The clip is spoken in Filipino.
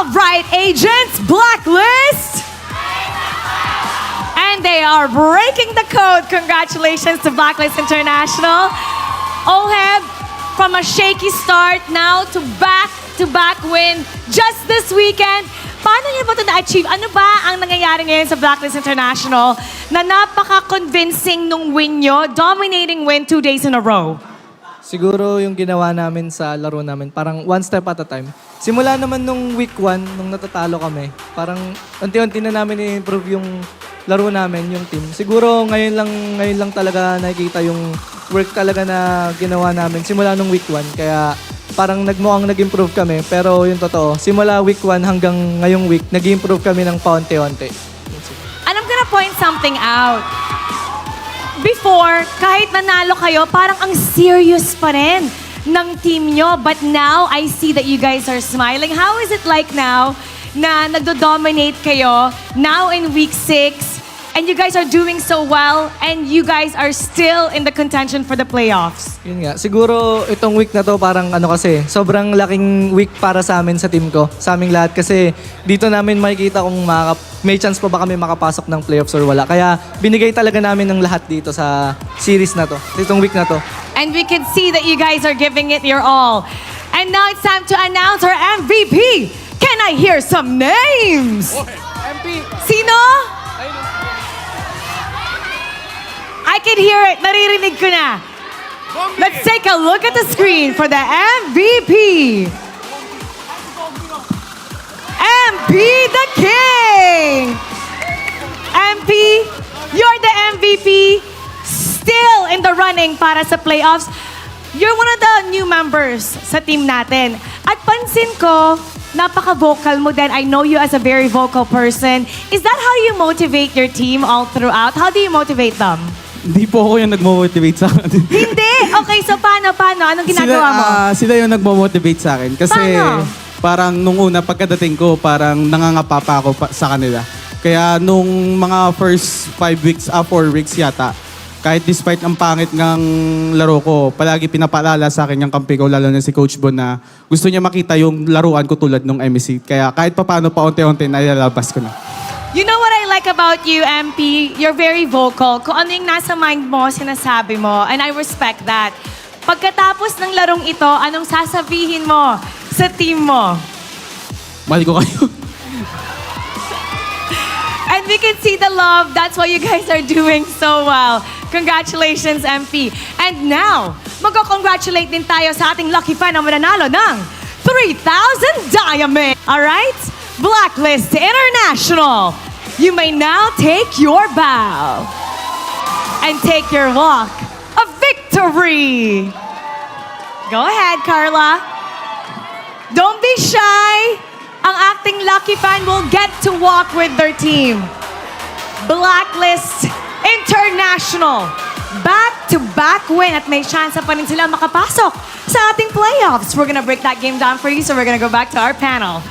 All right, agents, Blacklist. And they are breaking the code. Congratulations to Blacklist International. Oheb, from a shaky start now to back-to-back win just this weekend. Paano niyo ba ito na-achieve? Ano ba ang nangyayari ngayon sa Blacklist International na napaka-convincing nung win nyo, dominating win 2 days in a row? Siguro yung ginawa namin sa laro namin, parang one step at a time. Simula naman nung week 1, nung natatalo kami, parang unti-unti na namin i-improve yung laro namin, yung team. Siguro ngayon lang talaga nakikita yung work talaga na ginawa namin simula nung week 1. Kaya parang nag-improve kami. Pero yung totoo, simula week 1 hanggang ngayong week, nag-improve kami ng paunti-unti. And I'm gonna point something out. Before, kahit nanalo kayo, parang ang serious pa rin ng team nyo. But now, I see that you guys are smiling. How is it like now na nagdo-dominate kayo now in week 6 and you guys are doing so well and you guys are still in the contention for the playoffs? Yun nga, siguro itong week na to parang kasi, sobrang laking week para sa amin sa team ko, sa aming lahat. Kasi dito namin makikita kung may chance pa ba kami makapasok ng playoffs or wala. Kaya binigay talaga namin ng lahat dito sa series na to, itong week na to. And we can see that you guys are giving it your all. And now it's time to announce our MVP. Can I hear some names? MP! Sino? I can hear it. Naririnig ko na. Let's take a look at the screen for the MVP. MP the King. MP, you're the MVP. Still in the running para sa playoffs. You're one of the new members sa team natin. At pansin ko, napaka-vocal mo din. I know you as a very vocal person. Is that how you motivate your team all throughout? How do you motivate them? Hindi po ako yung nagmo-motivate sa akin. Hindi! Okay, so paano? Anong ginagawa mo? Sila yung nagmo-motivate sa akin. Kasi Paano? parang nung una, pagkadating ko, parang nangangapa pa ako sa kanila. Kaya nung mga first 5 weeks, 4 weeks yata, kahit despite ang pangit ng laro ko, palagi pinapaalala sa akin yung kampi ko, lalo na si Coach Bon, na gusto niya makita yung laruan ko tulad ng MEC. Kaya kahit paano pa unti-unti, nailalabas ko na. You know what I like about you, MP? You're very vocal. Kung ano yung nasa mind mo, sinasabi mo. And I respect that. Pagkatapos ng larong ito, anong sasabihin mo sa team mo? Mahal ko kayo. And we can see the love. That's why you guys are doing so well. Congratulations, MP. And now, magko-congratulate din tayo sa ating lucky fan na mananalo ng 3,000 diamond. Alright? Blacklist International. You may now take your bow and take your walk of victory. Go ahead, Carla. Don't be shy. Ang acting lucky fan will get to walk with their team. Blacklist International. Back-to-back win at may chance pa rin sila makapasok sa ating playoffs. We're gonna break that game down for you, so we're gonna go back to our panel.